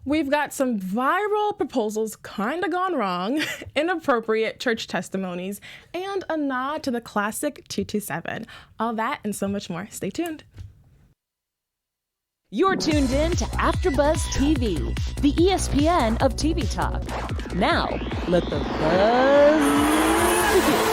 We've got some viral proposals kind of gone wrong, inappropriate church testimonies, and a nod to the classic 227. All that and so much more. Stay tuned. You're tuned in to AfterBuzz TV, the ESPN of TV talk. Now, let the buzz begin.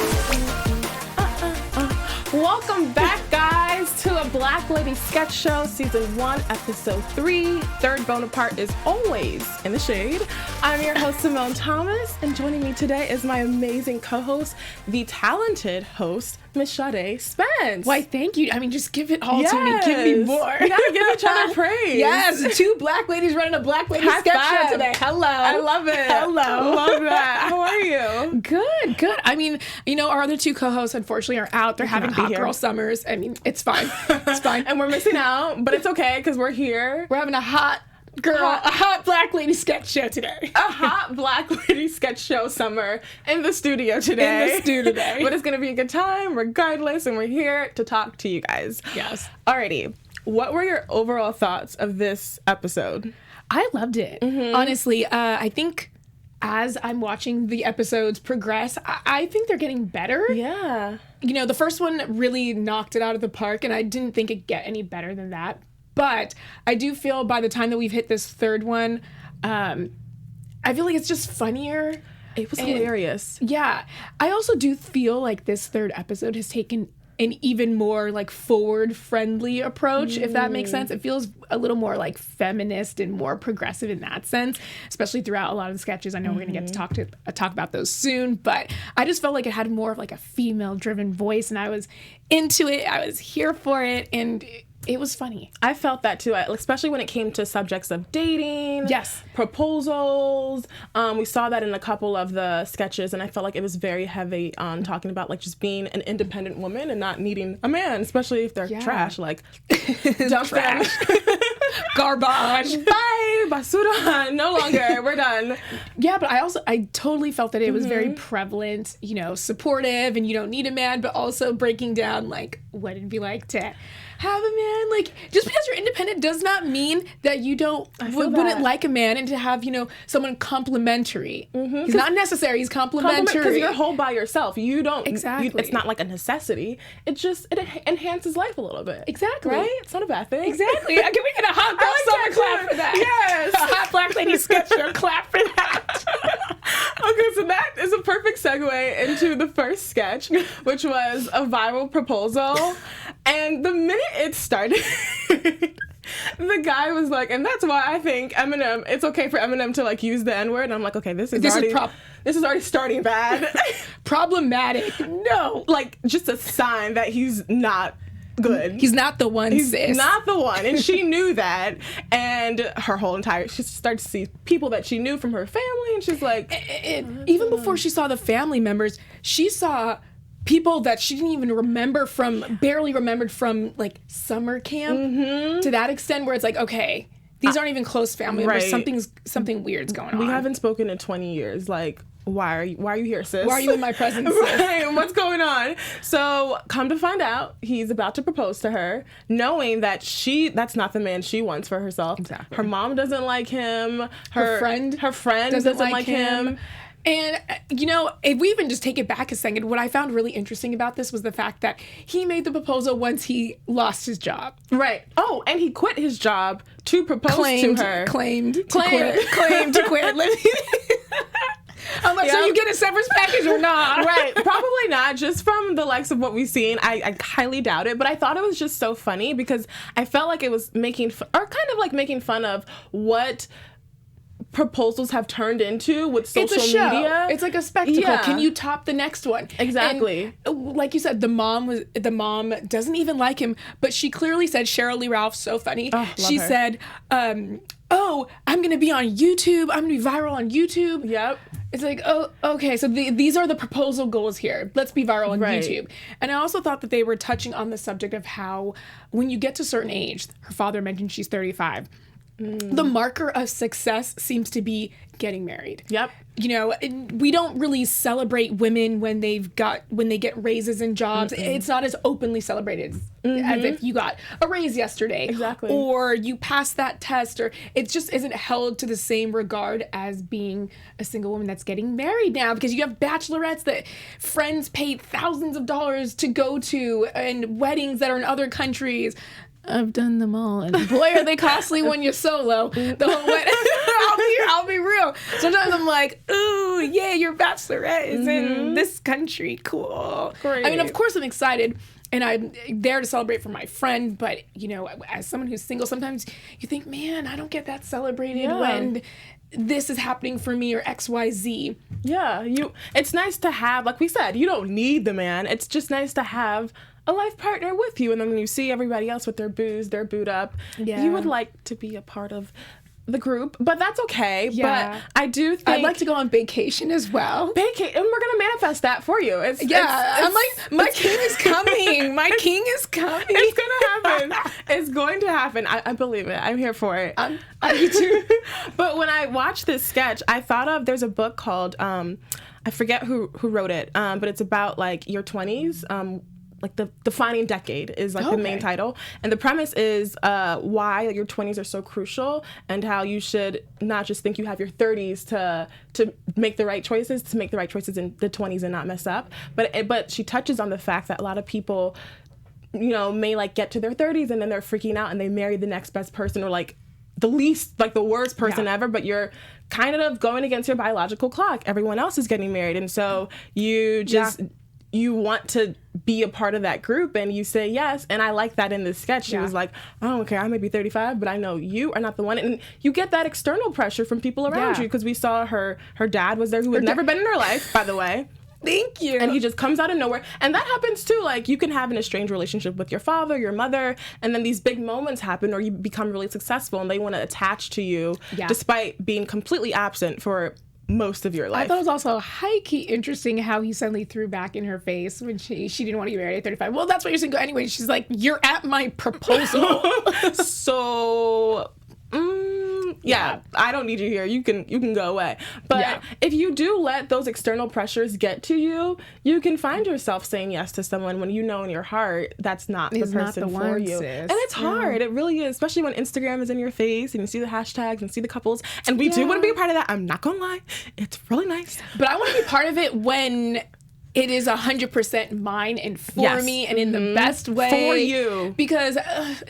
Welcome back, guys, to a Black Lady Sketch Show, Season 1, Episode 3. Third Bonaparte is always in the shade. I'm your host, Simone Thomas, and joining me today is my amazing co-host, the talented host, Miss Sade Spence. Why, thank you. I mean, just give it all to me. Give me more. We gotta give each other praise. Yes, two black ladies running a Black Lady Sketch Show today. Hello. I love it. Hello. Love that. How are you? Good, good. I mean, you know, our other two co-hosts, unfortunately, are out. They're having hot girl summers. I mean, it's fine. It's fine. And we're missing out, but it's okay, because we're here. We're having a hot Black Lady Sketch Show today. A hot Black Lady Sketch Show summer in the studio today. In the studio today. But it's going to be a good time regardless, and we're here to talk to you guys. Yes. Alrighty. What were your overall thoughts of this episode? I loved it. Mm-hmm. Honestly, I think as I'm watching the episodes progress, I think they're getting better. Yeah. You know, the first one really knocked it out of the park, and I didn't think it'd get any better than that. But I do feel by the time that we've hit this third one, I feel like it's just funnier. It was hilarious. Yeah. I also do feel like this third episode has taken an even more like forward-friendly approach, if that makes sense. It feels a little more like feminist and more progressive in that sense, especially throughout a lot of the sketches. I know we're going to get to talk about those soon, but I just felt like it had more of like a female-driven voice, and I was into it. I was here for it, and it was funny. I felt that too, especially when it came to subjects of dating, yes, proposals. We saw that in a couple of the sketches, and I felt like it was very heavy on talking about like just being an independent woman and not needing a man, especially if they're trash, like dump trash, garbage. Bye, basura, no longer. We're done. Yeah, but I totally felt that it was very prevalent, you know, supportive, and you don't need a man, but also breaking down like what it'd be like to have a man. Like, just because you're independent does not mean that you wouldn't like a man, and to have, you know, someone complimentary. Mm-hmm. He's not necessary. He's complimentary. Because you're whole by yourself. You don't. Exactly. It's not like a necessity. It enhances life a little bit. Exactly. Right? It's not a bad thing. Exactly. Can we get a hot girl summer clap for that? Yes. A hot Black Lady Sketch Show clap for that. Okay, so that is a perfect segue into the first sketch, which was a viral proposal. And the minute it started, the guy was like, and that's why I think Eminem, it's okay for Eminem to like use the N-word. And I'm like, okay, this is already starting bad. Problematic. No. Like, just a sign that he's not good. He's not the one, sis. Not the one. And she knew that. And she started to see people that she knew from her family. And she's like, even before she saw the family members, she saw people that she didn't even barely remembered from like summer camp, to that extent where it's like, okay, these aren't even close family members. Something weird's going on. We haven't spoken in 20 years. Like, why are you here, sis? Why are you in my presence, sis? Right, what's going on? So, come to find out, he's about to propose to her, knowing that that's not the man she wants for herself. Exactly. Her mom doesn't like him. Her friend doesn't like him. And, you know, if we even just take it back a second, what I found really interesting about this was the fact that he made the proposal once he lost his job. Right. Oh, and he quit his job to propose to her. Claimed to quit. I'm like, so you get a severance package or not? Right. Probably not. Just from the likes of what we've seen, I highly doubt it. But I thought it was just so funny because I felt like it was making fun of what proposals have turned into with social media. It's like a spectacle. Yeah. Can you top the next one? Exactly. And, like you said, the mom doesn't even like him, but she clearly said, Cheryl Lee Ralph, so funny. She said, oh, I'm going to be on YouTube. I'm going to be viral on YouTube. Yep. It's like, oh, okay, so these are the proposal goals here. Let's be viral on YouTube. And I also thought that they were touching on the subject of how when you get to a certain age, her father mentioned she's 35, the marker of success seems to be getting married. Yep. You know, we don't really celebrate women when they get raises in jobs. It's not as openly celebrated as if you got a raise yesterday. Exactly. Or you passed that test, or it just isn't held to the same regard as being a single woman that's getting married now, because you have bachelorettes that friends paid thousands of dollars to go to, and weddings that are in other countries. I've done them all, and boy, are they costly when you're solo. The whole wedding. I'll be real. Sometimes I'm like, ooh, yeah, your bachelorette is in this country. Cool. Great. I mean, of course, I'm excited, and I'm there to celebrate for my friend. But you know, as someone who's single, sometimes you think, man, I don't get that celebrated when this is happening for me, or XYZ. Yeah, it's nice to have, like we said, you don't need the man. It's just nice to have a life partner with you. And then when you see everybody else with their booze, their boot up, you would like to be a part of the group, but that's okay. Yeah. But I do think I'd like to go on vacation as well. and we're gonna manifest that for you. I'm like, my king is coming. My king is coming. It's gonna happen. It's going to happen. I believe it. I'm here for it. Me too. But when I watched this sketch, I thought of, there's a book called I forget who wrote it, but it's about like your 20s. Like the defining decade is like the main title, and the premise is why your 20s are so crucial, and how you should not just think you have your 30s to make the right choices, in the 20s and not mess up. But she touches on the fact that a lot of people, you know, may like get to their 30s and then they're freaking out and they marry the next best person, or like the least, like the worst person ever, but you're kind of going against your biological clock. Everyone else is getting married, and so you just you want to be a part of that group, and you say yes. And I like that in this sketch. She was like, I don't care, I may be 35, but I know you are not the one. And you get that external pressure from people around you, because we saw her dad was there, who had never been in her life, by the way. Thank you. And he just comes out of nowhere. And that happens too. Like, you can have an estranged relationship with your father, your mother, and then these big moments happen, or you become really successful and they want to attach to you despite being completely absent for most of your life. I thought it was also high-key interesting how he suddenly threw back in her face when she didn't want to get married at 35. Well, that's why you're single anyway. She's like, you're at my proposal. So, I don't need you here. You can go away. But if you do let those external pressures get to you, you can find yourself saying yes to someone when you know in your heart that's not the person for you. And it's hard. It really is, especially when Instagram is in your face and you see the hashtags and see the couples. And we do want to be a part of that. I'm not gonna lie. It's really nice. But I want to be part of it when it is 100% mine and for me, and in the best way. For you. Because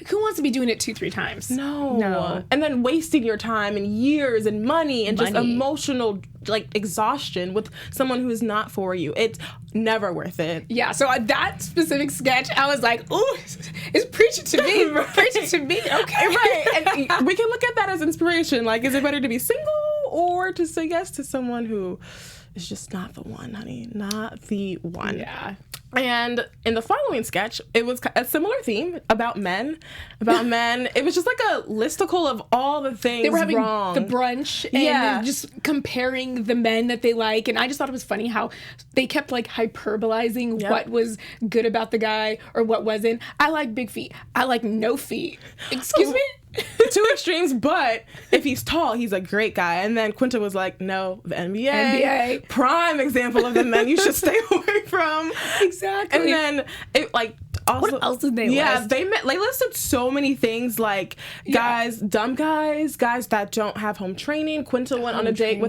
who wants to be doing it 2-3 times? No. And then wasting your time and years and money and just emotional like exhaustion with someone who is not for you. It's never worth it. Yeah, so that specific sketch, I was like, ooh, it's preaching to me. Preaching to me. Okay. Right. And we can look at that as inspiration. Like, is it better to be single or to say yes to someone who is just not the one, honey? Not the one. Yeah. And in the following sketch, it was a similar theme about men. It was just like a listicle of all the things they were having wrong. The brunch and just comparing the men that they like. And I just thought it was funny how they kept like hyperbolizing what was good about the guy or what wasn't. I like big feet. I like no feet. Excuse me? Two extremes, but if he's tall, he's a great guy. And then Quinta was like, no, the NBA. Prime example of the men you should stay away from. Exactly. And then it like also, what else did they list? They listed so many things, like guys, dumb guys that don't have home training. Quinta went on a date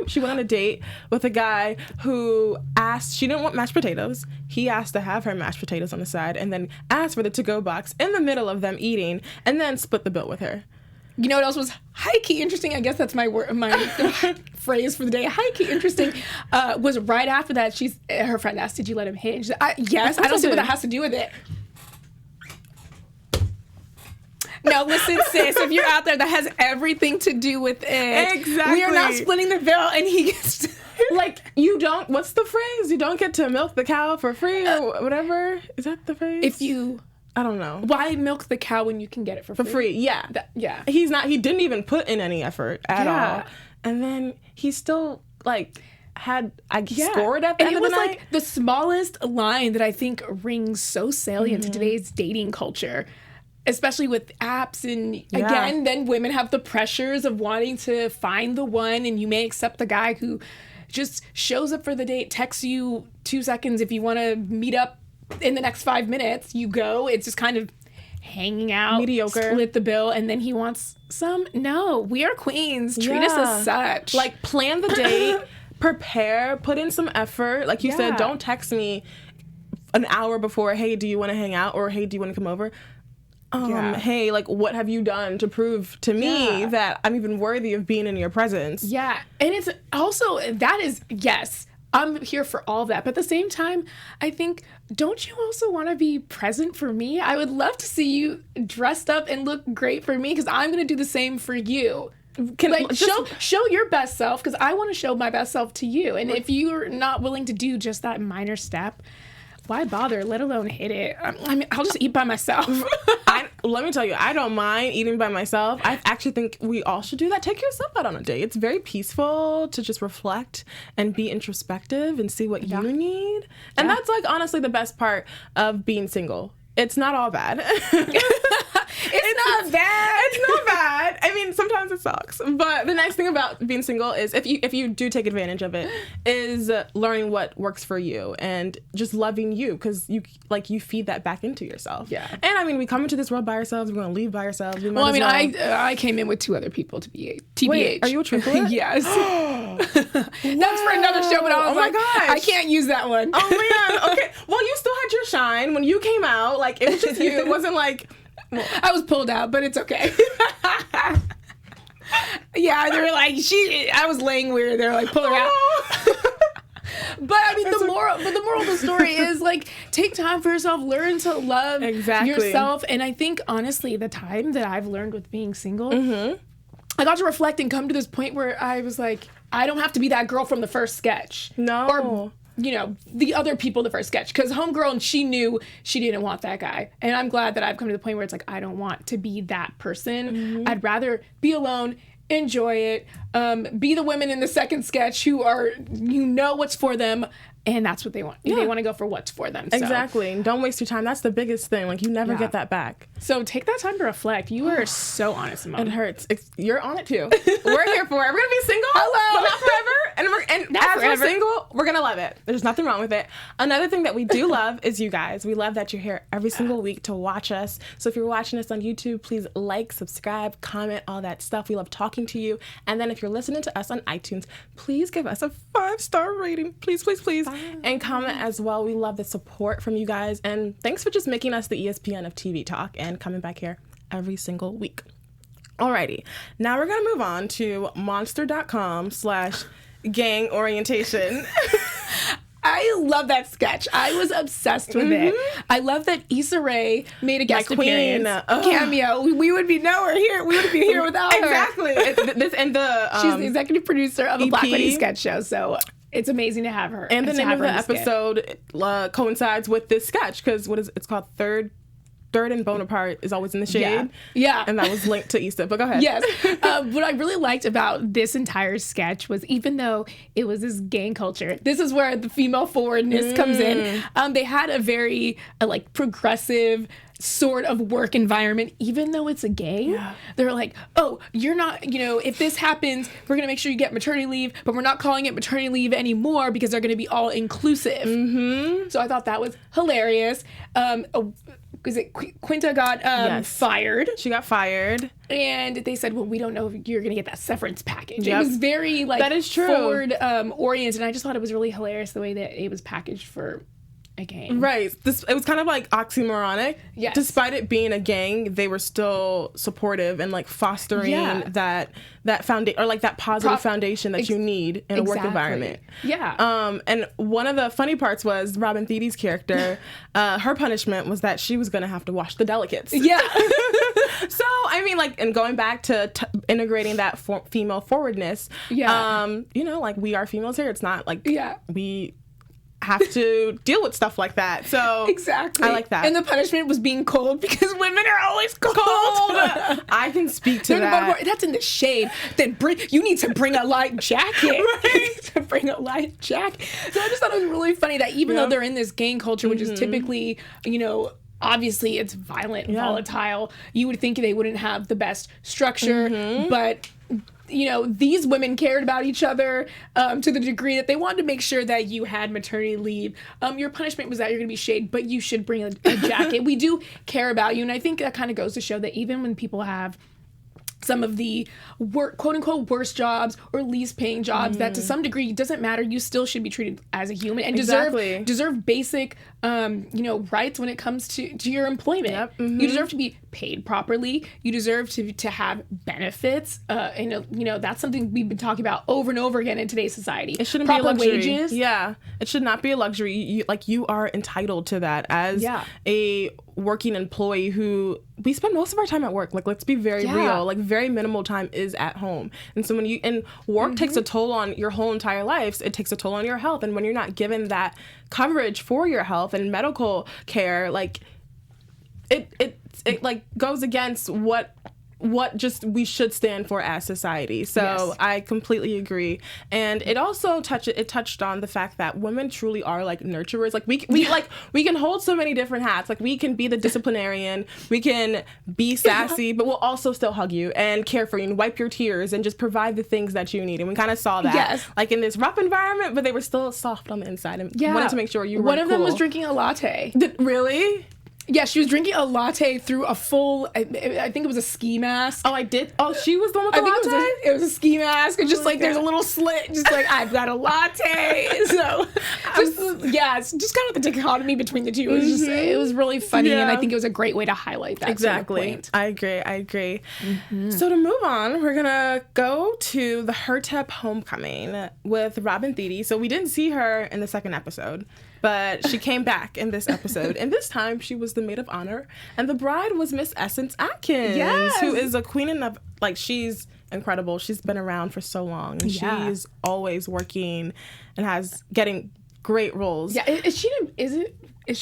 she went on a date with a guy who asked, she didn't want mashed potatoes. He asked to have her mashed potatoes on the side, and then asked for the to-go box in the middle of them eating, and then split the bill with her. You know what else was high-key interesting? I guess that's my phrase for the day. High-key interesting was right after that, her friend asked, did you let him hit? And she said, yes. I don't see what that has to do with it. No, listen, sis, if you're out there, that has everything to do with it. Exactly. We are not splitting the bill, and he gets to... Like, what's the phrase? You don't get to milk the cow for free or whatever? Is that the phrase? I don't know. Why milk the cow when you can get it for free? Yeah. Yeah. He didn't even put in any effort at all. And then he still, like, had, scored at the end of the night. And it was, like, the smallest line that I think rings so salient to today's dating culture. especially with apps and again, then women have the pressures of wanting to find the one, and you may accept the guy who just shows up for the date, texts you 2 seconds. If you want to meet up in the next 5 minutes, you go. It's just kind of hanging out, mediocre, split the bill, and then he wants some. No, we are queens. Treat us as such. Like, plan the date, prepare, put in some effort. Like you said, don't text me an hour before, hey, do you want to hang out? Or, hey, do you want to come over? Hey, like, what have you done to prove to me that I'm even worthy of being in your presence? Yeah. And it's also, that is, yes, I'm here for all that. But at the same time, I think, don't you also want to be present for me? I would love to see you dressed up and look great for me, because I'm going to do the same for you. Show your best self, because I want to show my best self to you. And if you're not willing to do just that minor step, why bother, let alone hit it? I mean, I'll just eat by myself. Let me tell you, I don't mind eating by myself. I actually think we all should do that. Take yourself out on a date. It's very peaceful to just reflect and be introspective and see what you need. And that's, like, honestly the best part of being single. It's not all bad. It's not bad. It's not bad. I mean, sometimes it sucks. But the nice thing about being single is, if you do take advantage of it, is learning what works for you and just loving you, because you feed that back into yourself. Yeah. And I mean, we come into this world by ourselves. We're going to leave by ourselves. Well, I mean, I came in with 2 other people to be TBH. Wait, are you a triplet? Yes. That's for another show, but I was like, gosh, I can't use that one. Oh man. Okay. Well, you still had your shine when you came out. Like, it was just you. It wasn't like. Well, I was pulled out, but it's okay. Yeah, they were like, I was laying weird. They're like, pull her out. But I mean, the moral of the story is, like, take time for yourself, learn to love yourself. And I think, honestly, the time that I've learned with being single, I got to reflect and come to this point where I was like, I don't have to be that girl from the first sketch. No. Or, you know, the other people the first sketch. Because homegirl, and she knew she didn't want that guy. And I'm glad that I've come to the point where it's like, I don't want to be that person. I'd rather be alone, enjoy it, be the women in the second sketch who are, you know what's for them, and that's what they want. They want to go for what's for them. So. Exactly. And don't waste your time. That's the biggest thing. Like, you never get that back. So take that time to reflect. You are so on it, Simone. It hurts. You're on it too. We're here for it. We're going to be single. Hello. But not forever. And as we're single, we're going to love it. There's nothing wrong with it. Another thing that we do love is you guys. We love that you're here every single week to watch us. So if you're watching us on YouTube, please like, subscribe, comment, all that stuff. We love talking to you. And then if you're listening to us on iTunes, please give us a 5-star rating. Please, please, please. And comment as well. We love the support from you guys. And thanks for just making us the ESPN of TV talk and coming back here every single week. Alrighty. Now we're going to move on to monster.com/gang orientation. I love that sketch. I was obsessed with it. I love that Issa Rae made a guest appearance. Cameo. We would be nowhere here. We wouldn't be here without her. Exactly. She's the executive producer of a Black Lady sketch show, so it's amazing to have her. And the name of the episode coincides with this sketch, because it's called Third and Bonaparte is always in the shade. Yeah. And that was linked to Issa, but go ahead. Yes. What I really liked about this entire sketch was, even though it was this gang culture, this is where the female forwardness comes in. They had a very progressive sort of work environment, even though it's a gang. They're like, oh, you're not, if this happens, we're going to make sure you get maternity leave, but we're not calling it maternity leave anymore because they're going to be all inclusive. So I thought that was hilarious. Quinta got fired. She got fired. And they said, well, we don't know if you're going to get that severance package. It was very that is true. Forward oriented. And I just thought it was really hilarious the way that it was packaged for a gang. Right. It was kind of like oxymoronic. Yes. Despite it being a gang, they were still supportive and fostering that foundation, or that positive foundation that you need in a work environment. Yeah. And one of the funny parts was Robin Thede's character. Her punishment was that she was going to have to wash the delicates. Yeah. So I mean, and going back to integrating that female forwardness. Yeah. We are females here. It's not we have to deal with stuff like that. So exactly, I like that. And the punishment was being cold, because women are always cold. I can speak to that. That's in the shade. Then you need to bring a light jacket. Right. To bring a light jacket. So I just thought it was really funny that even though they're in this gang culture, which is typically, obviously it's violent and volatile. You would think they wouldn't have the best structure, but you know, these women cared about each other to the degree that they wanted to make sure that you had maternity leave. Your punishment was that you're going to be shaved, but you should bring a jacket. We do care about you. And I think that kind of goes to show that even when people have some of the quote unquote worst jobs or least paying jobs, that to some degree doesn't matter. You still should be treated as a human and deserve basic rights when it comes to your employment. You deserve to be paid properly. You deserve to have benefits. And that's something we've been talking about over and over again in today's society. It shouldn't be a luxury. Wages. Yeah, it should not be a luxury. You are entitled to that as a working employee who we spend most of our time at work. Like, let's be very real. Like, very minimal time is at home. And so when work takes a toll on your whole entire life, it takes a toll on your health. And when you're not given that coverage for your health and medical care, like it like goes against what just we should stand for as society. So I completely agree. And it also touched on the fact that women truly are like nurturers. Like we can hold so many different hats. Like we can be the disciplinarian, we can be sassy, but we'll also still hug you and care for you and wipe your tears and just provide the things that you need. And we kind of saw that like in this rough environment, but they were still soft on the inside and wanted to make sure you were One of them was drinking a latte. Really? Yeah, she was drinking a latte through a full, I think it was a ski mask. Oh, I did? Oh, she was the one with the latte? It was a ski mask. And just there's a little slit, just like, I've got a latte. So, it's just kind of the dichotomy between the two. It was really funny, and I think it was a great way to highlight that exactly. Sort of point. I agree. So to move on, we're going to go to the Hertep homecoming with Robin Thede. So we didn't see her in the second episode, but she came back in this episode. And this time, she was the maid of honor. And the bride was Miss Essence Atkins, who is a queen of, she's incredible. She's been around for so long. And she's always working and getting great roles. Yeah, is she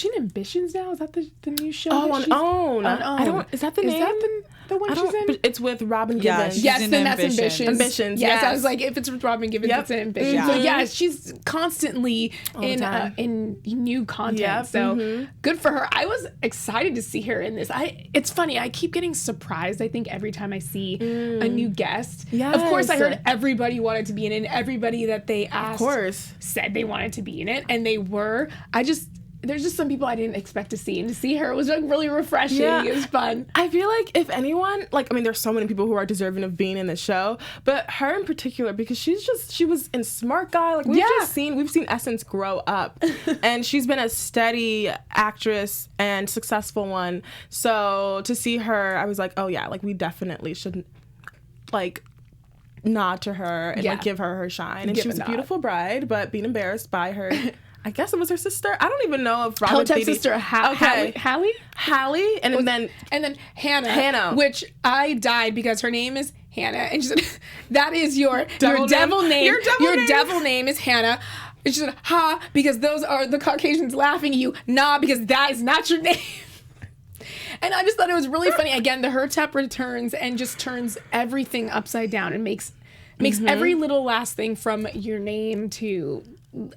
in Ambitions now? Is that the new show? Oh, on OWN. I don't, is that the name? Is that the one she's in? But it's with Robin Gibbons. Yes, then that's Ambitions. Ambitions, yes. I was like, if it's with Robin Gibbons, it's in Ambitions. So she's constantly in new content. So good for her. I was excited to see her in this. It's funny. I keep getting surprised, I think, every time I see a new guest. Yes. Of course, I heard everybody wanted to be in it. And everybody that they asked said they wanted to be in it. And they were. There's just some people I didn't expect to see, and to see her was like really refreshing. Yeah. It was fun. I feel like if anyone, there's so many people who are deserving of being in the show, but her in particular, because she was in Smart Guy. Like we've seen Essence grow up, and she's been a steady actress and successful one. So to see her, I was like, oh yeah, we definitely should nod to her and give her shine. And she was a beautiful bride, but being embarrassed by her. I guess it was her sister. I don't even know if Robin Thede's sister, Hallie, and then Hannah, which I died because her name is Hannah, and she said, "That is your devil name. Your devil name is Hannah." And she said, "Ha," because those are the Caucasians laughing at you. Nah, because that is not your name. And I just thought it was really funny. Again, the Hertep returns and just turns everything upside down and makes every little last thing from your name to,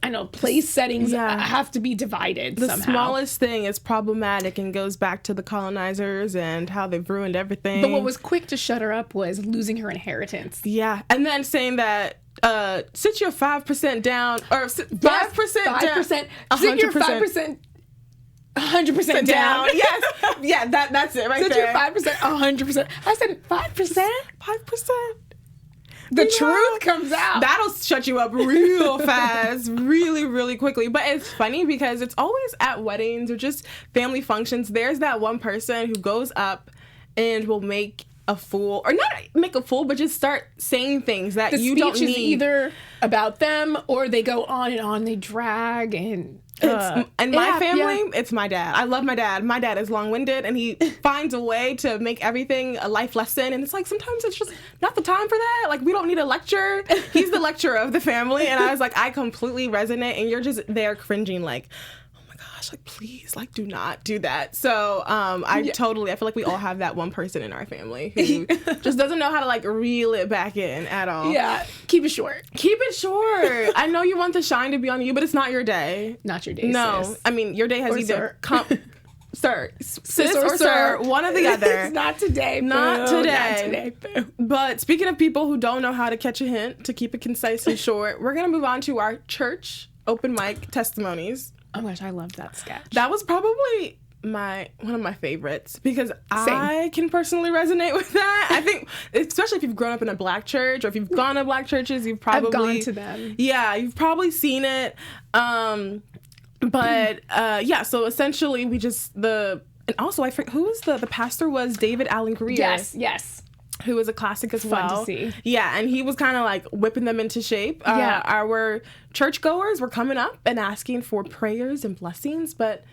I know, place settings have to be divided somehow. The smallest thing is problematic and goes back to the colonizers and how they've ruined everything. But what was quick to shut her up was losing her inheritance. Yeah, and then saying that sit your 5% down, or 5% down. 5%. Sit your 5%. 100% down. Yes. Yeah, that's it right there. Sit your 5%, 100%. I said 5%? 5%. The truth comes out. That'll shut you up real fast, really, really quickly. But it's funny because it's always at weddings or just family functions. There's that one person who goes up and will make a fool, or not make a fool, but just start saying things that you don't need. The speech is either about them or they go on and on. They drag and... in my family, it's my dad. I love my dad. My dad is long-winded, and he finds a way to make everything a life lesson. And it's sometimes it's just not the time for that. We don't need a lecture. He's the lecturer of the family. And I was like, I completely resonate. And you're just there cringing please, do not do that. So I feel like we all have that one person in our family who just doesn't know how to reel it back in at all. Yeah, keep it short. Keep it short. I know you want the shine to be on you, but it's not your day. Not your day, No, sis. I mean, your day has either come... sis or sir, one or the other. Not today. Not boo. today. Not today. Boo. But speaking of people who don't know how to catch a hint, to keep it concise and short, we're going to move on to our church open mic testimonies. Oh my gosh, I love that sketch. That was probably one of my favorites because I can personally resonate with that. I think, especially if you've grown up in a black church or if you've gone to black churches, you've probably... I've gone to them. Yeah, you've probably seen it. So essentially we just... And also, I forget, who was the pastor was David Allen Greer. Yes. Who was a classic as Fun well. to see. Yeah, and he was kind of like whipping them into shape. Our churchgoers were coming up and asking for prayers and blessings, but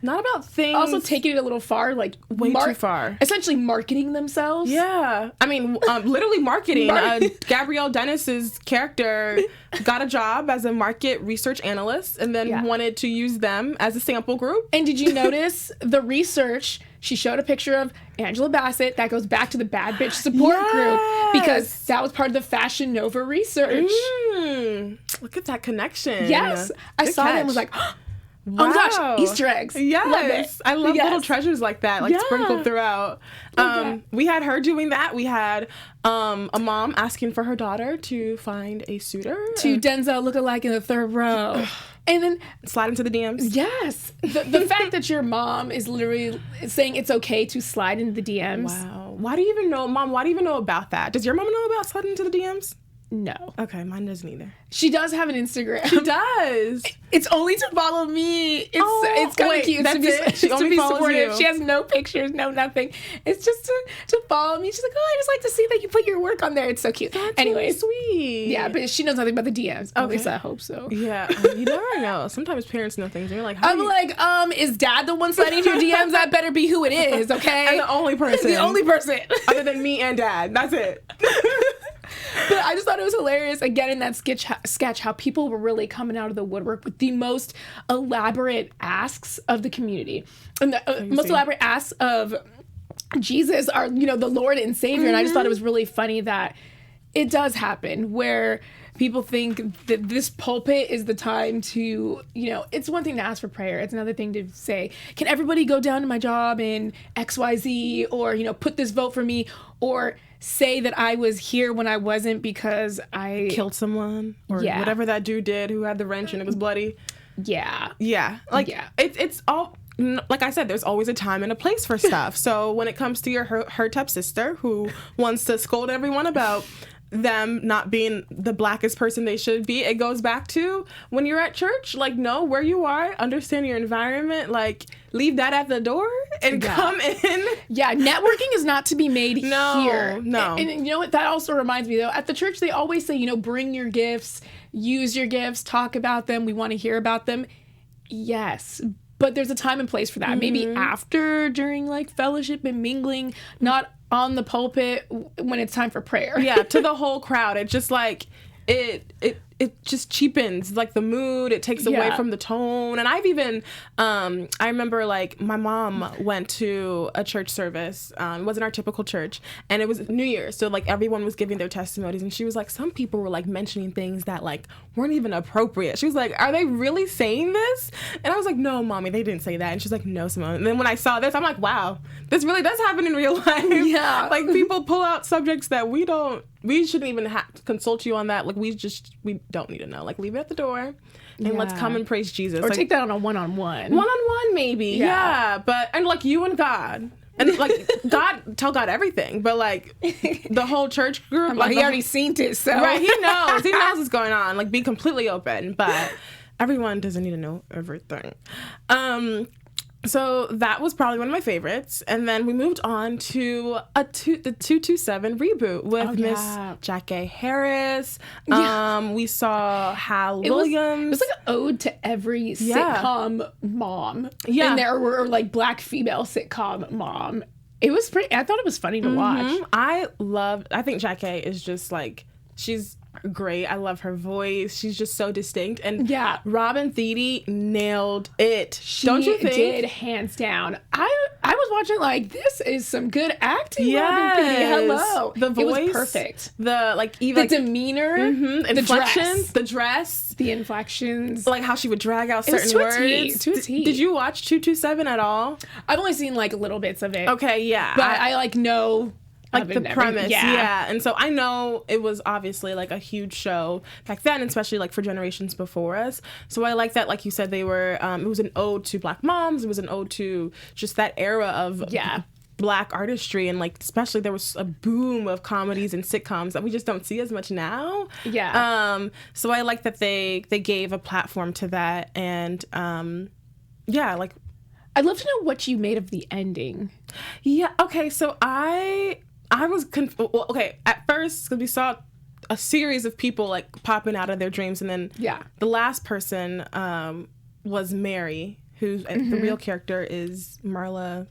not about things. Also taking it a little far, like way too far. Essentially marketing themselves. Yeah. I mean, literally marketing. Gabrielle Dennis's character got a job as a market research analyst and then wanted to use them as a sample group. And did you notice the research? She showed a picture of Angela Bassett. That goes back to the Bad Bitch support group because that was part of the Fashion Nova research. Look at that connection. Yes. I saw that and was like, oh my gosh, Easter eggs. Yes. Love it. I love little treasures like that, sprinkled throughout. We had her doing that. We had a mom asking for her daughter to find a suitor. To Denzel lookalike in the third row. And then slide into the DMs. Yes. The fact that your mom is literally saying it's okay to slide into the DMs. Wow. Why do you even know, Mom, why do you even know about that? Does your mom know about sliding into the DMs? No. Okay, mine doesn't either. She does have an Instagram. She does. It's only to follow me. It's kind of cute. That's it. She only follows supportive. you. She has no pictures, no nothing. It's just to follow me. She's like, I just like to see that you put your work on there. It's so cute. That's Anyways, really sweet. Yeah, but she knows nothing about the DMs. At least I hope so. Yeah, you never know. Sometimes parents know things, and you're like, is Dad the one sliding into your DMs? That better be who it is, okay? And the only person. The only person. Other than me and Dad. That's it. But I just thought it was hilarious, again, in that sketch, how people were really coming out of the woodwork with the most elaborate asks of the community. And the most elaborate asks of Jesus are, the Lord and Savior. And I just thought it was really funny that it does happen where people think that this pulpit is the time to, it's one thing to ask for prayer. It's another thing to say, can everybody go down to my job in XYZ or, put this vote for me, or say that I was here when I wasn't because I killed someone or whatever that dude did who had the wrench and it was bloody. Yeah. It's all, like I said, there's always a time and a place for stuff. So when it comes to your hurt up sister who wants to scold everyone about them not being the blackest person they should be, it goes back to when you're at church, know where you are, understand your environment, leave that at the door and come in. Yeah, networking is not to be made here. No. And you know what? That also reminds me, though, at the church, they always say, bring your gifts, use your gifts, talk about them. We want to hear about them. Yes, but there's a time and place for that. Maybe after, during, fellowship and mingling, not on the pulpit when it's time for prayer. Yeah, to the whole crowd. It just, it just cheapens the mood. It takes away from the tone. And I've even I remember my mom went to a church service. It wasn't our typical church, and it was New Year's, so everyone was giving their testimonies, and she was like, some people were mentioning things that weren't even appropriate. She was like, are they really saying this? And I was like, no, Mommy, they didn't say that. And she's like, no, Simone. And then when I saw this, I'm like, wow, this really does happen in real life. Yeah. People pull out subjects that we shouldn't even have to consult you on that. We don't need to know. Leave it at the door and let's come and praise Jesus. Or take that on a one-on-one. One-on-one, maybe. Yeah. But, and you and God. And tell God everything. But the whole church group. He already seen it, so. Right, he knows. He knows what's going on. Be completely open. But everyone doesn't need to know everything. So that was probably one of my favorites. And then we moved on to the 227 reboot with Miss Jackie Harris. We saw Hal Williams. It was an ode to every sitcom mom. Yeah. And there were black female sitcom mom. It was I thought it was funny to watch. I think Jackie is just she's great. I love her voice. She's just so distinct. And Robin Thede nailed it. Don't you think? She did, hands down. I was watching this is some good acting. Yes. Robin Thede. Hello. The voice. It was perfect. The the demeanor. Inflections. The dress. The inflections. Like how she would drag out It was certain to a T, words. to a T. Did you watch 227 at all? I've only seen like little bits of it. Okay, yeah. But I like know like of the it and everything. premise, yeah. And so I know it was obviously like a huge show back then, especially like for generations before us. So I like that, like you said, they were, it was an ode to Black moms. It was an ode to just that era of Black artistry, and like especially there was a boom of comedies and sitcoms that we just don't see as much now. So I like that they gave a platform to that, and like I'd love to know what you made of the ending. Yeah, okay, so I was at first, because we saw a series of people like popping out of their dreams, and then the last person was Mary, who's the real character is Marla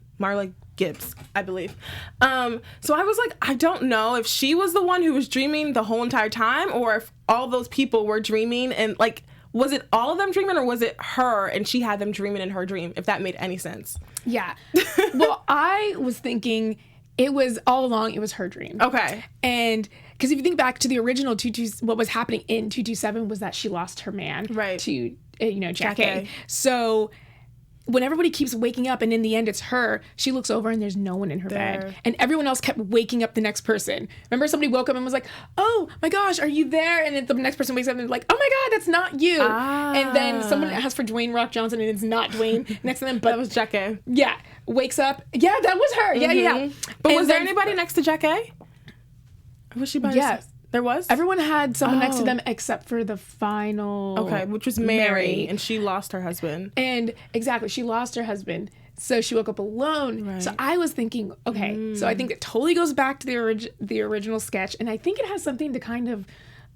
Gibbs, I believe. So I was like, I don't know if she was the one who was dreaming the whole entire time, or if all those people were dreaming, and like, was it all of them dreaming, or was it her and she had them dreaming in her dream, if that made any sense? Yeah. Well, I was thinking it was all along, it was her dream. Okay. And because if you think back to the original what was happening in 227 was that she lost her man to, Jack A. So when everybody keeps waking up and in the end it's her, she looks over and there's no one in her bed. And everyone else kept waking up the next person. Remember, somebody woke up and was like, oh my gosh, are you there? And then the next person wakes up and they're like, oh my God, that's not you. And then someone asks for Dwayne Rock Johnson and it's not Dwayne. Next to them, but that was Jack A. Yeah, wakes up. Yeah, that was her. Yeah. But was there anybody next to Jack A? Was she by herself? There was? Everyone had someone next to them except for the final... Okay, which was Mary, and she lost her husband. And exactly, she lost her husband, so she woke up alone. Right. So I was thinking, okay, so I think it totally goes back to the original sketch, and I think it has something to kind of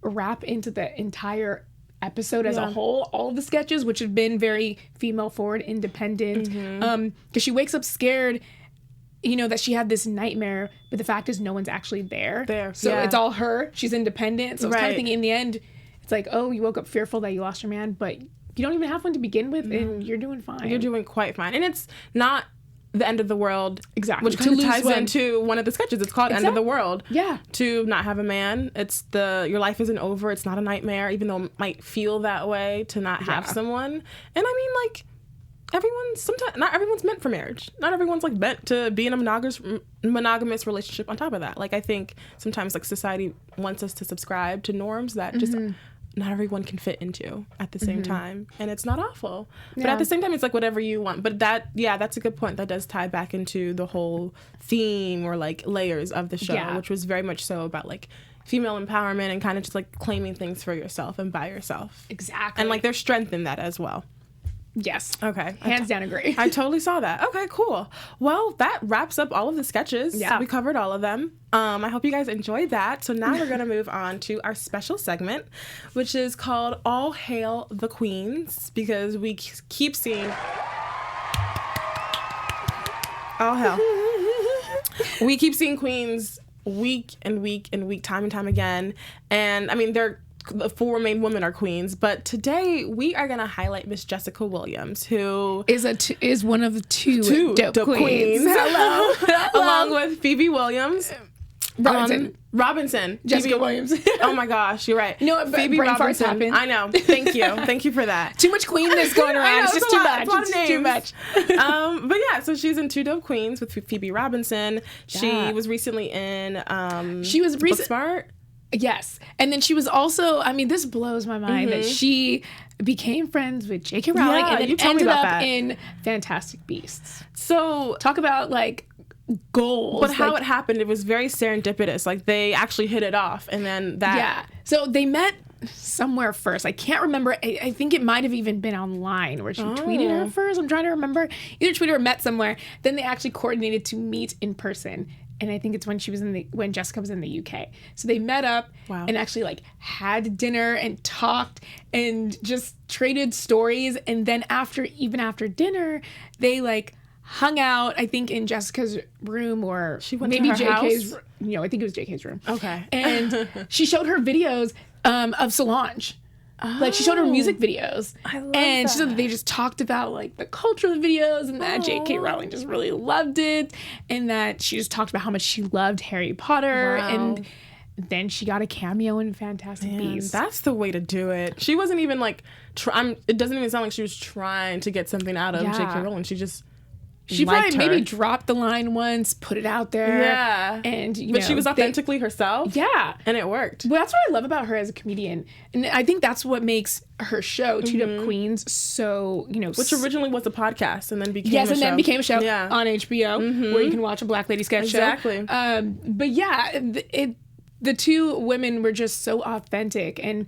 wrap into the entire episode as a whole, all of the sketches, which have been very female-forward, independent, because she wakes up scared, that she had this nightmare, but the fact is no one's actually there. So it's all her. She's independent. So I was kind of thinking in the end, it's like, oh, you woke up fearful that you lost your man, but you don't even have one to begin with, and you're doing fine. You're doing quite fine. And it's not the end of the world. Exactly. Which kind of ties into one of the sketches. It's called End of the World. Yeah. To not have a man. It's your life isn't over. It's not a nightmare, even though it might feel that way to not have someone. And I mean, like, not everyone's meant for marriage. Not everyone's like meant to be in a monogamous relationship on top of that. Like, I think sometimes like society wants us to subscribe to norms that just not everyone can fit into at the same time. And it's not awful. But at the same time, it's like whatever you want. But that's a good point. That does tie back into the whole theme or like layers of the show, which was very much so about like female empowerment and kind of just like claiming things for yourself and by yourself. Exactly. And like there's strength in that as well. Yes. Okay. Hands down agree. I totally saw that. Okay, cool. Well, that wraps up all of the sketches. Yeah. We covered all of them. I hope you guys enjoyed that. So now we're going to move on to our special segment, which is called All Hail the Queens, because we keep seeing... All hail. We keep seeing queens week and week and week, time and time again. And, I mean, the four main women are queens, but today we are going to highlight Miss Jessica Williams, who is one of the two dope queens. Hello. Along with Phoebe Williams. Robinson. Jessica Williams. Oh my gosh, you're right. You know what? Phoebe brain Robinson. farts happen. I know. Thank you. Thank you for that. Too much queenness going around. It's just too much. It's just too much. But yeah, so she's in Two Dope Queens with Phoebe Robinson. She was recently in Booksmart. Yes. And then she was also, I mean, this blows my mind that she became friends with J.K. Rowling and then ended up in Fantastic Beasts. So talk about like goals. But how it happened, it was very serendipitous. Like they actually hit it off and then that. Yeah. So they met somewhere first. I can't remember. I think it might have even been online where she tweeted her first. I'm trying to remember. Either tweeted or met somewhere. Then they actually coordinated to meet in person. And I think it's when when Jessica was in the UK. So they met up and actually like had dinner and talked and just traded stories. And then after dinner, they like hung out, I think in Jessica's room or she went maybe to her JK's, house? I think it was JK's room. Okay. And she showed her videos of Solange. Like she showed her music videos. I love and that. she said that they just talked about like the culture of the videos and that J.K. Rowling just really loved it and that she just talked about how much she loved Harry Potter then she got a cameo in Fantastic Beasts. That's the way to do it. She wasn't even like it doesn't even sound like she was trying to get something out of J.K. Rowling. She probably maybe dropped the line once, put it out there. Yeah. And but she was authentically herself. Yeah. And it worked. Well, that's what I love about her as a comedian. And I think that's what makes her show, Two Dope Queens, so, which originally was a podcast and then became a show. Then became a show on HBO where you can watch a Black lady sketch show. But yeah, the two women were just so authentic. And,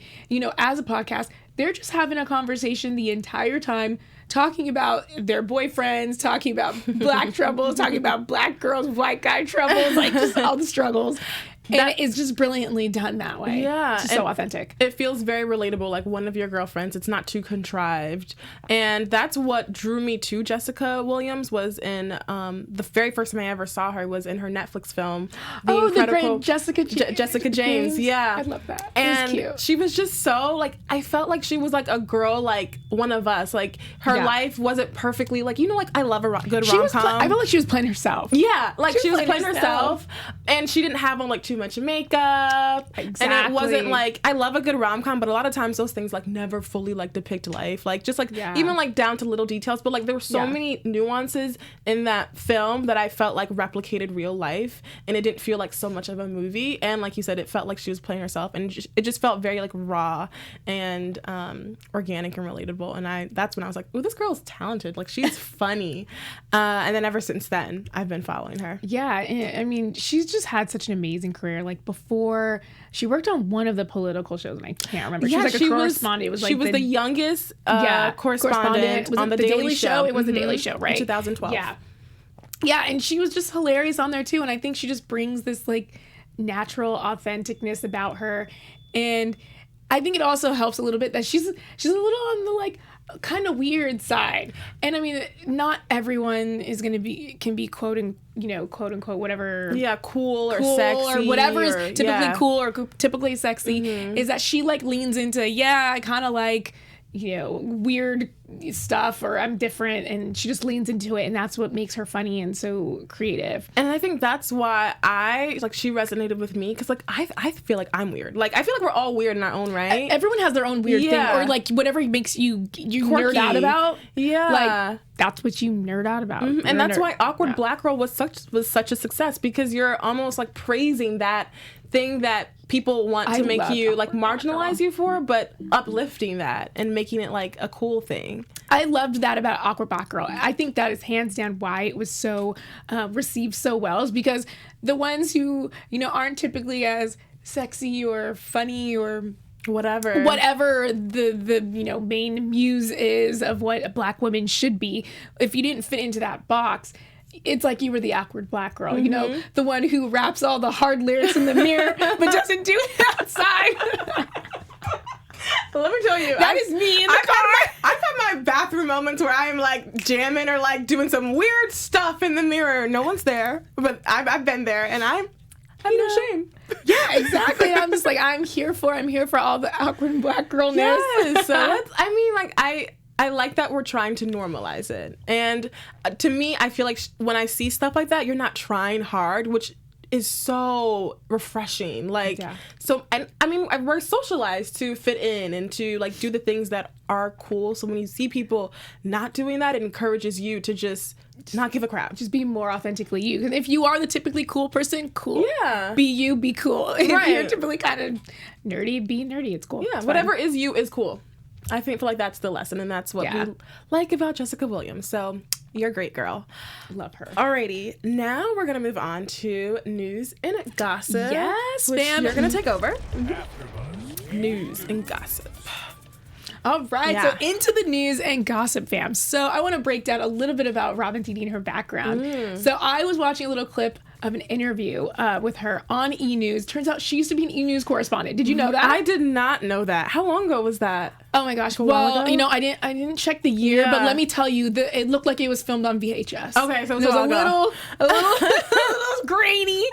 as a podcast, they're just having a conversation the entire time, talking about their boyfriends, talking about Black troubles, talking about Black girls, white guy troubles, like just all the struggles. And it's just brilliantly done that way. Yeah. It's so authentic. It feels very relatable, like one of your girlfriends. It's not too contrived. And that's what drew me to Jessica Williams was in the very first time I ever saw her was in her Netflix film. The great Jessica James. Jessica James, yeah. I love that. And it was cute. She was just so, like, I felt like she was like a girl like one of us. Like, her life wasn't perfectly, like, I love a good rom-com. I felt like she was playing herself. Yeah, like she was playing herself. And she didn't have on, like, too much makeup. Exactly. And it wasn't like, I love a good rom-com, but a lot of times those things like never fully like depict life. Like just like even like down to little details, but like there were so many nuances in that film that I felt like replicated real life, and it didn't feel like so much of a movie. And like you said, it felt like she was playing herself, and it just felt very like raw and organic and relatable. And that's when I was like, ooh, this girl's talented. Like she's funny. And then ever since then, I've been following her. Yeah, I mean, she's just had such an amazing career. Like before, she worked on one of the political shows, and I can't remember. She was like a correspondent. She was the youngest correspondent on the Daily Show. It was the Daily Show, right? In 2012. Yeah, and she was just hilarious on there too. And I think she just brings this like natural authenticness about her, and I think it also helps a little bit that she's a little on the like kind of weird side. And I mean, not everyone can be quote unquote whatever. Yeah, cool or sexy or whatever is typically cool or typically sexy. Is that she like leans into I kind of like weird stuff, or I'm different, and she just leans into it, and that's what makes her funny and so creative. And I think that's why she resonated with me, because like I feel like I'm weird. Like I feel like we're all weird in our own right. Everyone has their own weird thing, or like whatever makes you nerd out about. Yeah, like that's what you nerd out about. And that's why Awkward Black Girl was such a success, because you're almost like praising that thing that people want to make you like marginalize you for, but uplifting that and making it like a cool thing. I loved that about Awkward Black Girl. I think that is hands down why it was so received so well, is because the ones who aren't typically as sexy or funny or whatever the main muse is of what a Black woman should be, if you didn't fit into that box, it's like you were the awkward Black girl, the one who raps all the hard lyrics in the mirror but doesn't do it outside. Let me tell you, that is me in the car. I've had my bathroom moments where I'm like jamming or like doing some weird stuff in the mirror. No one's there, but I've been there, and I'm no shame. Yeah, exactly. I'm just like, I'm here for all the awkward Black girlness. Yes. So I like that we're trying to normalize it. And to me, I feel like when I see stuff like that, you're not trying hard, which is so refreshing. Like, so, and I mean, we're socialized to fit in and to like do the things that are cool. So when you see people not doing that, it encourages you to just not give a crap. Just be more authentically you. Because if you are the typically cool person, cool. Yeah. Be you, be cool. If you're typically kind of nerdy, be nerdy. It's cool. Yeah, it's whatever is you is cool. I feel like that's the lesson, and that's what we like about Jessica Williams. So you're a great girl. Love her. Alrighty, now we're gonna move on to news and gossip. Yes, which fam. You're gonna take over. News and gossip. All right, so into the news and gossip, fam. So I want to break down a little bit about Robin Thede and her background. So I was watching a little clip of an interview with her on E! News. Turns out she used to be an E! News correspondent. Did you know that? I did not know that. How long ago was that? Oh my gosh. Well, I didn't check the year, but let me tell you, it looked like it was filmed on VHS. Okay, so it was a little grainy.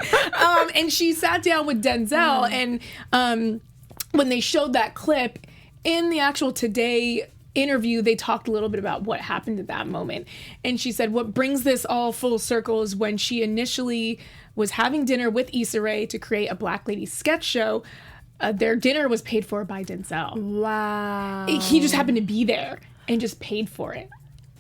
And she sat down with Denzel, and when they showed that clip in the actual Today interview, they talked a little bit about what happened at that moment. And she said what brings this all full circle is when she initially was having dinner with Issa Rae to create a Black Lady sketch show. Their dinner was paid for by Denzel. Wow. He just happened to be there and just paid for it.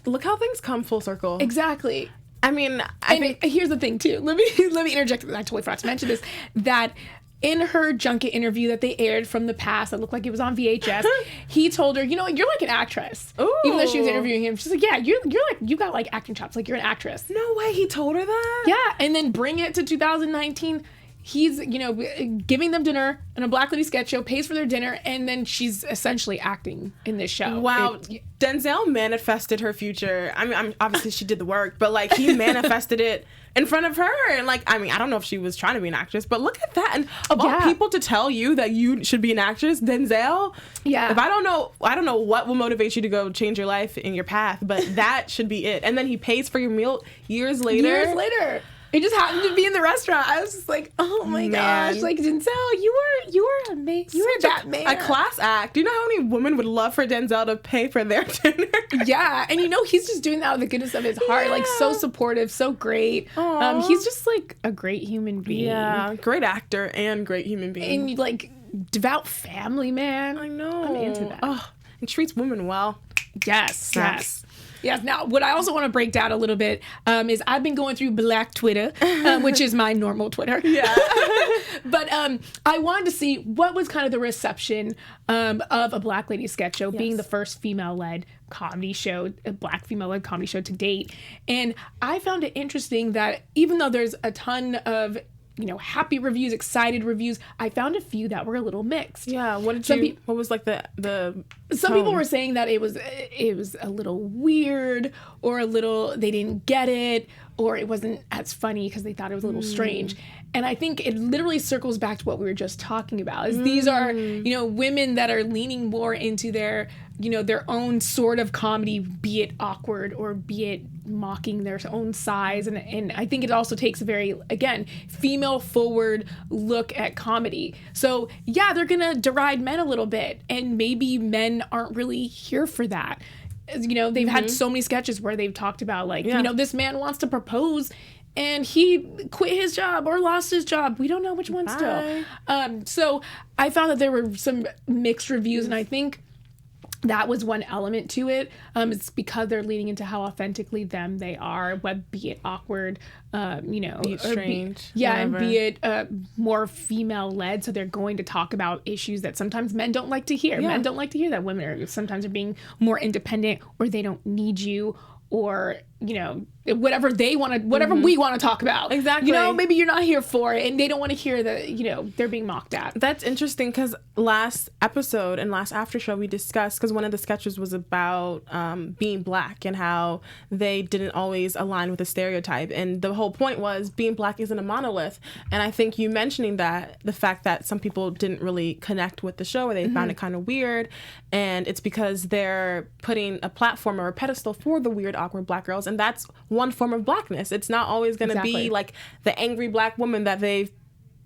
Look how things come full circle. Exactly. I mean, I think here's the thing too. Let me interject. I totally forgot to mention this. That in her junket interview that they aired from the past, that looked like it was on VHS, he told her, you're like an actress. Ooh. Even though she was interviewing him, she's like, yeah, you're like, you got like acting chops, like you're an actress. no way he told her that. Yeah, and then bring it to 2019. He's, giving them dinner in a Black Lady sketch show, pays for their dinner, and then she's essentially acting in this show. Wow. Denzel manifested her future. I mean, obviously she did the work, but like he manifested it in front of her. And like, I mean, I don't know if she was trying to be an actress, but look at that. And of all people to tell you that you should be an actress, Denzel. Yeah. If I don't know what will motivate you to go change your life and your path, but that should be it. And then he pays for your meal years later. It just happened to be in the restaurant. I was just like, oh my gosh. Like, Denzel, you were amazing. You were that man. A class act. Do you know how many women would love for Denzel to pay for their dinner? Yeah. And he's just doing that out of the goodness of his heart. Yeah. Like, so supportive, so great. He's just like a great human being. Yeah. Great actor and great human being. And like, devout family man. I know. I'm into that. Oh, and treats women well. Yes. Yes. Now, what I also want to break down a little bit is I've been going through Black Twitter, which is my normal Twitter. Yeah. But I wanted to see what was kind of the reception of a Black Lady sketch show being the first female-led comedy show, a Black female-led comedy show to date. And I found it interesting that even though there's a ton of happy reviews, excited reviews, I found a few that were a little mixed. Yeah. What was like the some people were saying that it was a little weird, or a little, they didn't get it, or it wasn't as funny because they thought it was a little strange. And I think it literally circles back to what we were just talking about, is these are, women that are leaning more into their, their own sort of comedy, be it awkward or be it mocking their own size. And I think it also takes a very, again, female forward look at comedy. So yeah, they're going to deride men a little bit, and maybe men aren't really here for that. They've had so many sketches where they've talked about like, this man wants to propose and he quit his job or lost his job. We don't know which one still. So I found that there were some mixed reviews, and I think that was one element to it. It's because they're leaning into how authentically them they are, be it awkward, be it strange, and be it more female-led. So they're going to talk about issues that sometimes men don't like to hear. Men don't like to hear that women are sometimes being more independent, or they don't need you, or whatever they want to, whatever we want to talk about. Exactly. Maybe you're not here for it, and they don't want to hear that they're being mocked at. That's interesting, because last episode and last after show we discussed, because one of the sketches was about being Black and how they didn't always align with the stereotype, and the whole point was being Black isn't a monolith. And I think you mentioning that, the fact that some people didn't really connect with the show, or they found it kind of weird, and it's because they're putting a platform or a pedestal for the weird, awkward Black girls, and that's one form of Blackness. It's not always going to be like the angry Black woman that they've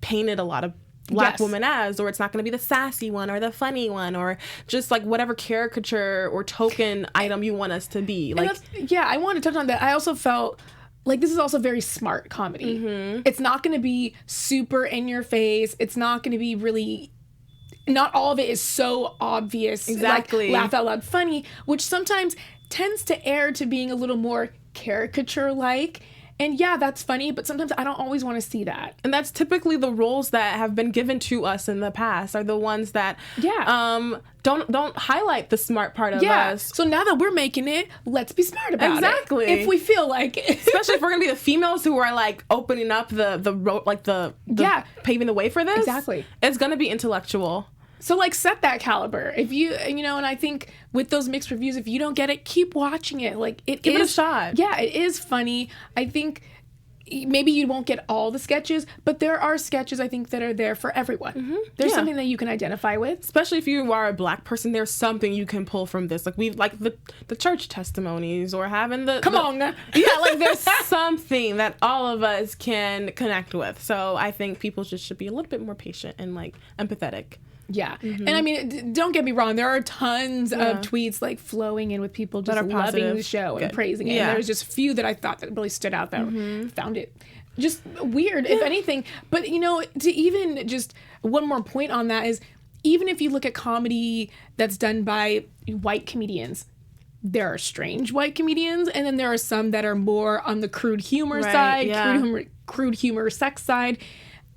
painted a lot of Black women as, or it's not going to be the sassy one or the funny one, or just like whatever caricature or token item you want us to be. Like, I wanted to touch on that. I also felt like this is also very smart comedy. It's not going to be super in your face. It's not going to be really, not all of it is so obvious, like laugh out loud funny, which sometimes tends to err to being a little more caricature-like. And yeah, that's funny, but sometimes I don't always want to see that. And that's typically the roles that have been given to us in the past, are the ones that don't highlight the smart part of us. So now that we're making it, let's be smart about it. If we feel like it. Especially if we're gonna be the females who are like opening up the road, like the paving the way for this. It's gonna be intellectual. So like set that caliber. If you and I think with those mixed reviews, if you don't get it, keep watching it. Like give it a shot. Yeah, it is funny. I think maybe you won't get all the sketches, but there are sketches I think that are there for everyone. There's something that you can identify with. Especially if you are a Black person, there's something you can pull from this. Like we've like the church testimonies, or having like there's something that all of us can connect with. So I think people just should be a little bit more patient and like empathetic. Yeah. And I mean, don't get me wrong. There are tons of tweets like flowing in with people just loving positive. the show and praising it. Yeah. And there was just a few that I thought that really stood out that found it just weird, if anything. But, you know, to even just one more point on that is, even if you look at comedy that's done by white comedians, there are strange white comedians, and then there are some that are more on the crude humor side, crude humor sex side,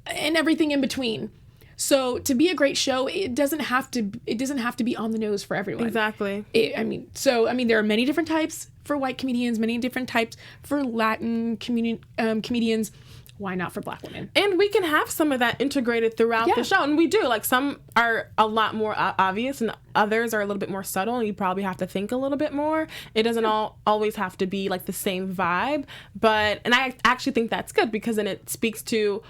and everything in between. So to be a great show, it doesn't have to be on the nose for everyone. Exactly. I mean, there are many different types for white comedians, many different types for Latin comedians. Why not for Black women? And we can have some of that integrated throughout the show. And we do. Like, some are a lot more obvious and others are a little bit more subtle, and you probably have to think a little bit more. It doesn't always have to be like the same vibe. And I actually think that's good, because then it speaks to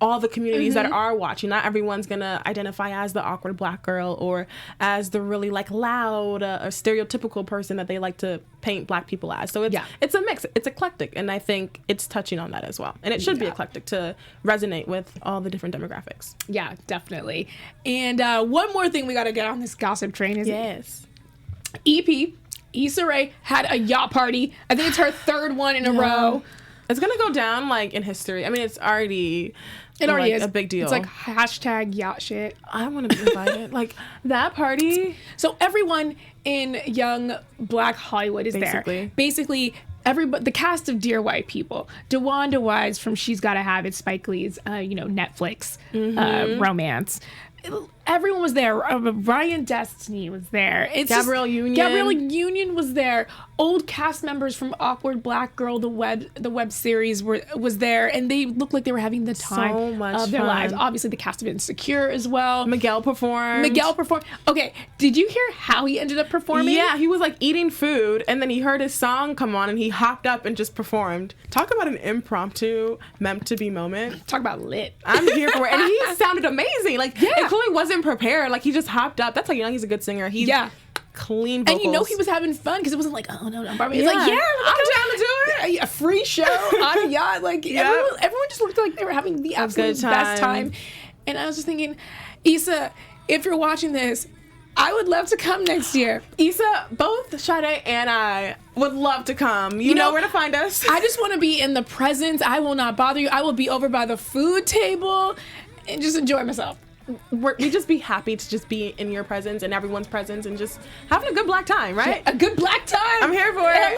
all the communities that are watching. Not everyone's gonna identify as the awkward Black girl or as the really like loud or stereotypical person that they like to paint Black people as. So it's a mix. It's eclectic, and I think it's touching on that as well. And it should be eclectic to resonate with all the different demographics. Yeah, definitely. And one more thing we got to get on this gossip train is EP Issa Rae had a yacht party. I think it's her third one in a row. It's gonna go down like in history. I mean, it already is a big deal. It's like hashtag yacht shit. I want to be invited. Like, that party. So everyone in young Black Hollywood is there. Basically, everybody, the cast of Dear White People, DeWanda Wise from She's Gotta Have It, Spike Lee's Netflix romance. Everyone was there. Ryan Destiny was there. Gabrielle Union. Gabrielle Union was there. Old cast members from Awkward Black Girl, the web series, was there, and they looked like they were having the time of their lives. Obviously, the cast of Insecure as well. Miguel performed. Okay, did you hear how he ended up performing? Yeah, he was like eating food, and then he heard his song come on, and he hopped up and just performed. Talk about an impromptu, meant to be moment. Talk about lit. I'm here for it, and he sounded amazing. Like, it clearly wasn't prepared. Like, he just hopped up. That's how you know he's a good singer. He's clean vocals. And you know he was having fun, because it wasn't like, oh no, Barbie. It's like, I'm down to do it. A free show on a yacht. Like, everyone just looked like they were having the absolute best time. And I was just thinking, Issa, if you're watching this, I would love to come next year. Issa, both Sade and I would love to come. You know where to find us. I just want to be in the presence. I will not bother you. I will be over by the food table and just enjoy myself. We just be happy to just be in your presence and everyone's presence and just having a good Black time, right? A good Black time. I'm here for it.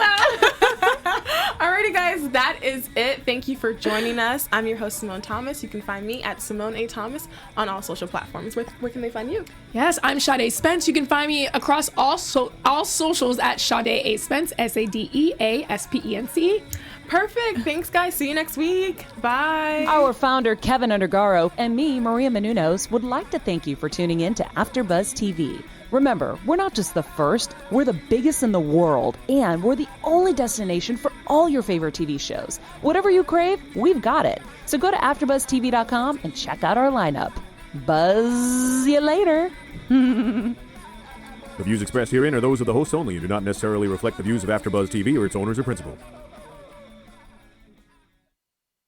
Alrighty, guys, that is it. Thank you for joining us. I'm your host, Simone Thomas. You can find me at Simone A. Thomas on all social platforms. Where can they find you? Yes, I'm Sade Spence. You can find me across all socials at Sade A. Spence, SadeASpence. Perfect. Thanks, guys. See you next week. Bye. Our founder, Keven Undergaro, and me, Maria Menounos, would like to thank you for tuning in to AfterBuzz TV. Remember, we're not just the first, we're the biggest in the world, and we're the only destination for all your favorite TV shows. Whatever you crave, we've got it. So go to AfterBuzzTV.com and check out our lineup. Buzz you later. The views expressed herein are those of the hosts only and do not necessarily reflect the views of AfterBuzz TV or its owners or principals.